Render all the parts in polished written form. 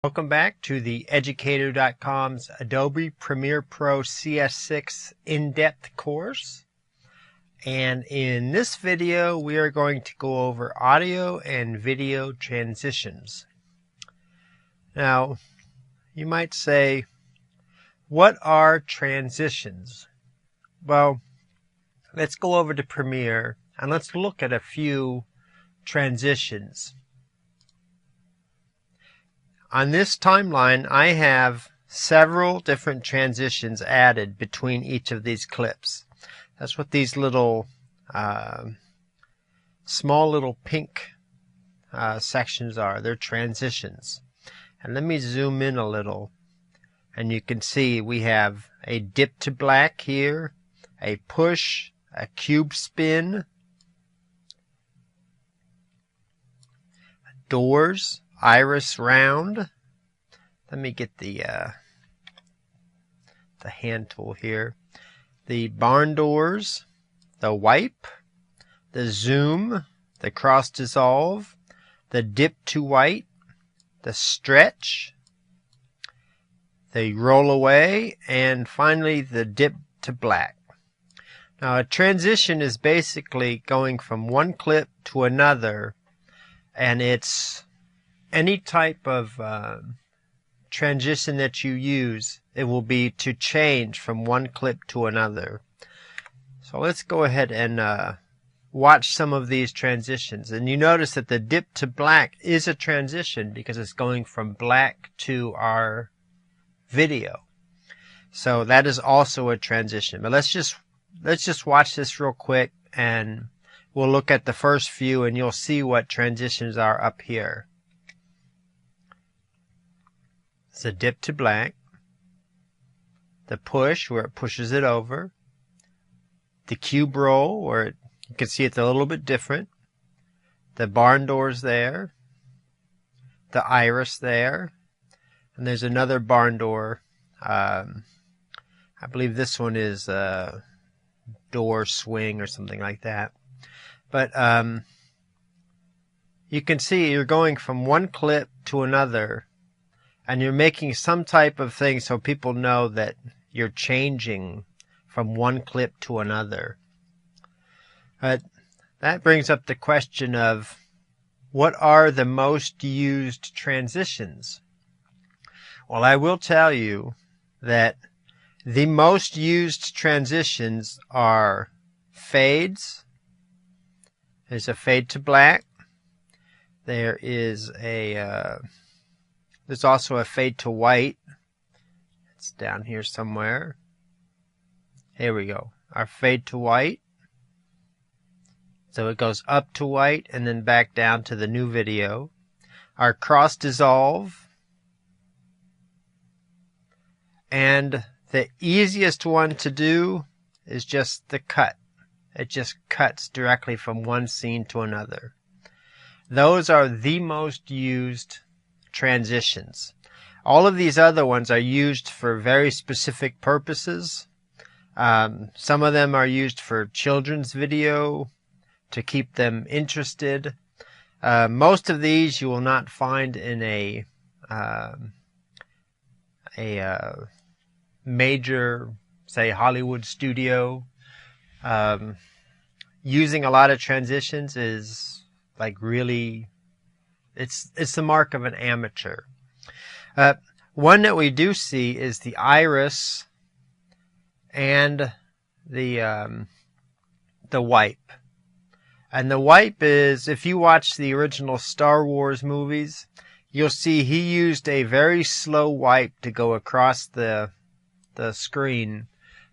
Welcome back to the Educator.com's Adobe Premiere Pro CS6 in-depth course. And in this video, we are going to go over audio and video transitions. Now, you might say, what are transitions? Well, let's go over to Premiere and let's look at a few transitions. On this timeline, I have several different transitions added between each of these clips. That's what these little, small little pink sections are. They're transitions. And let me zoom in a little. And you can see we have a dip to black here, a push, a cube spin, doors, iris round. Let me get the hand tool here. The barn doors, the wipe, the zoom, the cross dissolve, the dip to white, the stretch, the roll away, and finally the dip to black. Now a transition is basically going from one clip to another, and it's any type of transition that you use, it will be to change from one clip to another. So let's go ahead and watch some of these transitions. And you notice that the dip to black is a transition because it's going from black to our video. So that is also a transition. But let's just watch this real quick and we'll look at the first few and you'll see what transitions are up here. It's a dip to black, the push where it pushes it over, the cube roll where you can see it's a little bit different, the barn doors there, the iris there, and there's another barn door. I believe this one is door swing or something like that. But you can see you're going from one clip to another, and you're making some type of thing so people know that you're changing from one clip to another. But that brings up the question of what are the most used transitions? Well, I will tell you that the most used transitions are fades. There's a fade to black. There is a there's also a fade to white. It's down here somewhere. Here we go. Our fade to white. So it goes up to white and then back down to the new video. Our cross dissolve. And the easiest one to do is just the cut. It just cuts directly from one scene to another. Those are the most used transitions. All of these other ones are used for very specific purposes. Some of them are used for children's video to keep them interested. Most of these you will not find in a major, say, Hollywood studio. Using a lot of transitions is like really, it's the mark of an amateur. One that we do see is the iris and the wipe. And the wipe is, if you watch the original Star Wars movies, you'll see he used a very slow wipe to go across the screen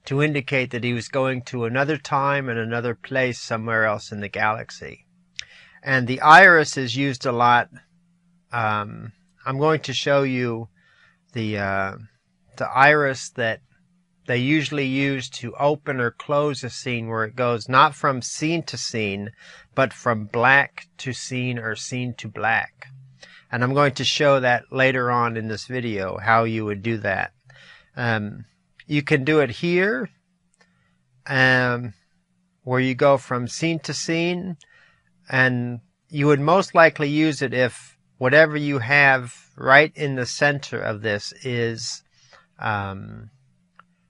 to indicate that he was going to another time and another place somewhere else in the galaxy. And the iris is used a lot. I'm going to show you the iris that they usually use to open or close a scene, where it goes not from scene to scene, but from black to scene or scene to black. And I'm going to show that later on in this video, how you would do that. You can do it here, where you go from scene to scene, and you would most likely use it if whatever you have right in the center of this is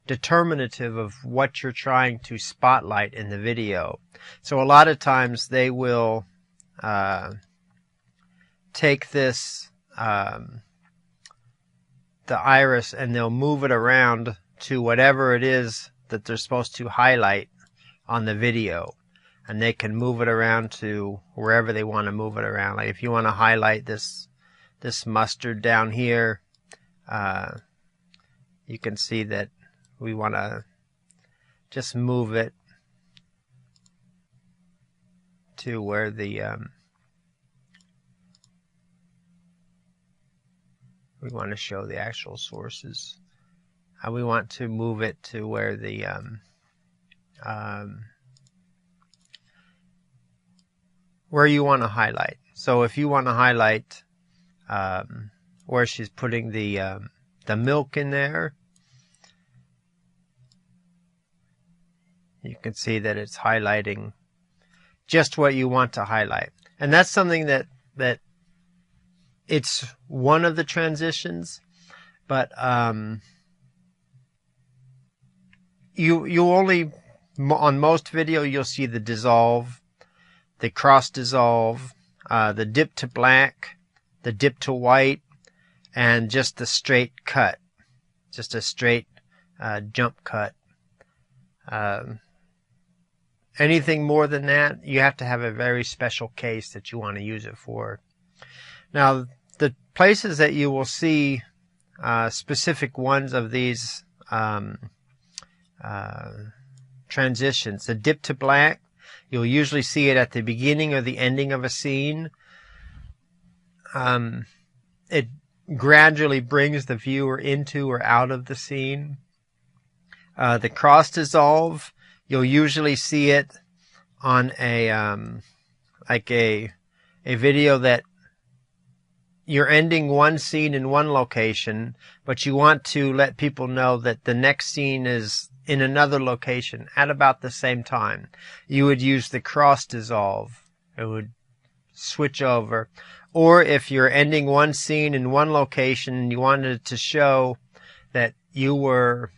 determinative of what you're trying to spotlight in the video. So a lot of times they will take this the iris and they'll move it around to whatever it is that they're supposed to highlight on the video, and they can move it around to wherever they want to move it around. Like if you want to highlight this mustard down here, you can see that we want to just move it to where the we want to show the actual sources. We want to move it to where the where you want to highlight. So if you want to highlight where she's putting the milk in there, you can see that it's highlighting just what you want to highlight. And that's something that it's one of the transitions, but you only, on most video, you'll see the dissolve, the cross dissolve, the dip to black, the dip to white, and just the straight cut, just a straight jump cut. Anything more than that, you have to have a very special case that you want to use it for. Now, the places that you will see specific ones of these transitions, the dip to black, you'll usually see it at the beginning or the ending of a scene. It gradually brings the viewer into or out of the scene. The cross dissolve, you'll usually see it on a like a video that you're ending one scene in one location, but you want to let people know that the next scene is in another location at about the same time. You would use the cross dissolve. It would switch over. Or if you're ending one scene in one location and you wanted to show that you were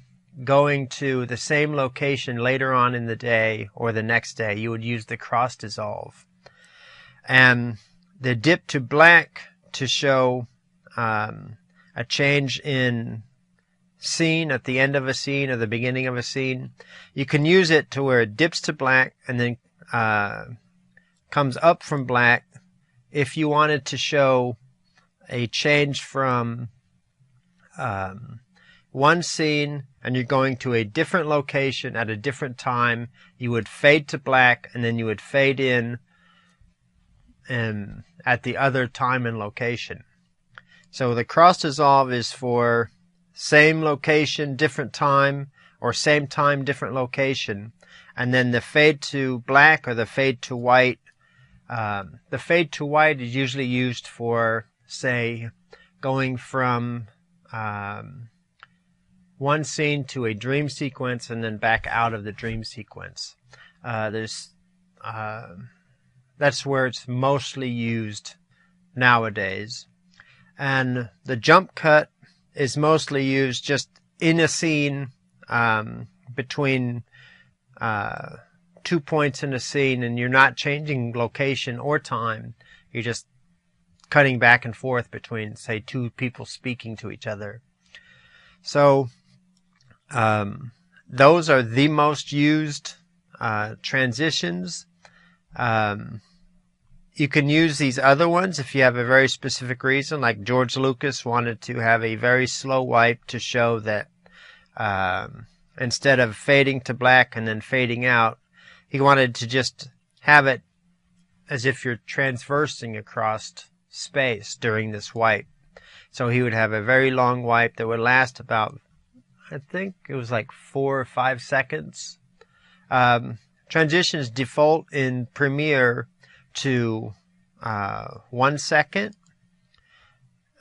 going to the same location later on in the day or the next day, you would use the cross dissolve. And the dip to black to show a change in scene at the end of a scene or the beginning of a scene. You can use it to where it dips to black and then comes up from black if you wanted to show a change from one scene and you're going to a different location at a different time. You would fade to black and then you would fade in and at the other time and location. So the cross dissolve is for same location, different time, or same time, different location. And then the fade to black or the fade to white. The fade to white is usually used for, say, going from one scene to a dream sequence and then back out of the dream sequence. That's where it's mostly used nowadays. And the jump cut is mostly used just in a scene between 2 points in a scene, and you're not changing location or time. You're just cutting back and forth between, say, two people speaking to each other. So those are the most used transitions. You can use these other ones if you have a very specific reason, like George Lucas wanted to have a very slow wipe to show that instead of fading to black and then fading out, he wanted to just have it as if you're transversing across space during this wipe. So he would have a very long wipe that would last about, I think it was like 4 or 5 seconds. Transitions default in Premiere to 1 second.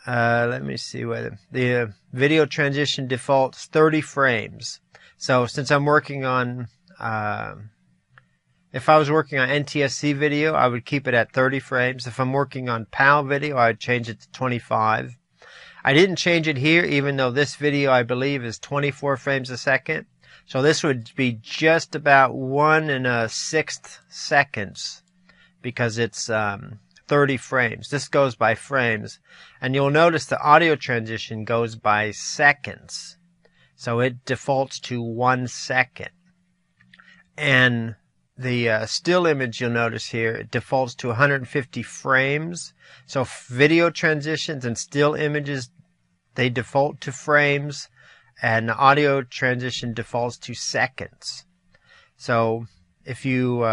Let me see whether the video transition defaults 30 frames. So since I'm working on, if I was working on NTSC video, I would keep it at 30 frames. If I'm working on PAL video, I would change it to 25. I didn't change it here, even though this video, I believe, is 24 frames a second. So this would be just about 1 1/6 seconds, because it's 30 frames. This goes by frames. And you'll notice the audio transition goes by seconds. So it defaults to 1 second. And the still image, you'll notice here, it defaults to 150 frames. So video transitions and still images, they default to frames, and the audio transition defaults to seconds. So if you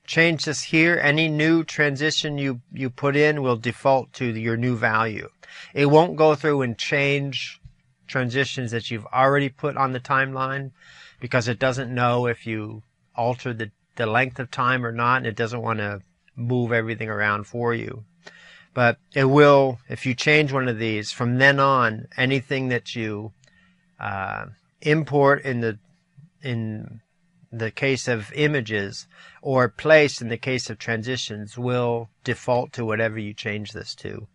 change this here, any new transition you put in will default to your new value. It won't go through and change transitions that you've already put on the timeline, because it doesn't know if you alter the length of time or not, and it doesn't want to move everything around for you. But it will, if you change one of these, from then on, anything that you import in the case of images, or place in the case of transitions, will default to whatever you change this to.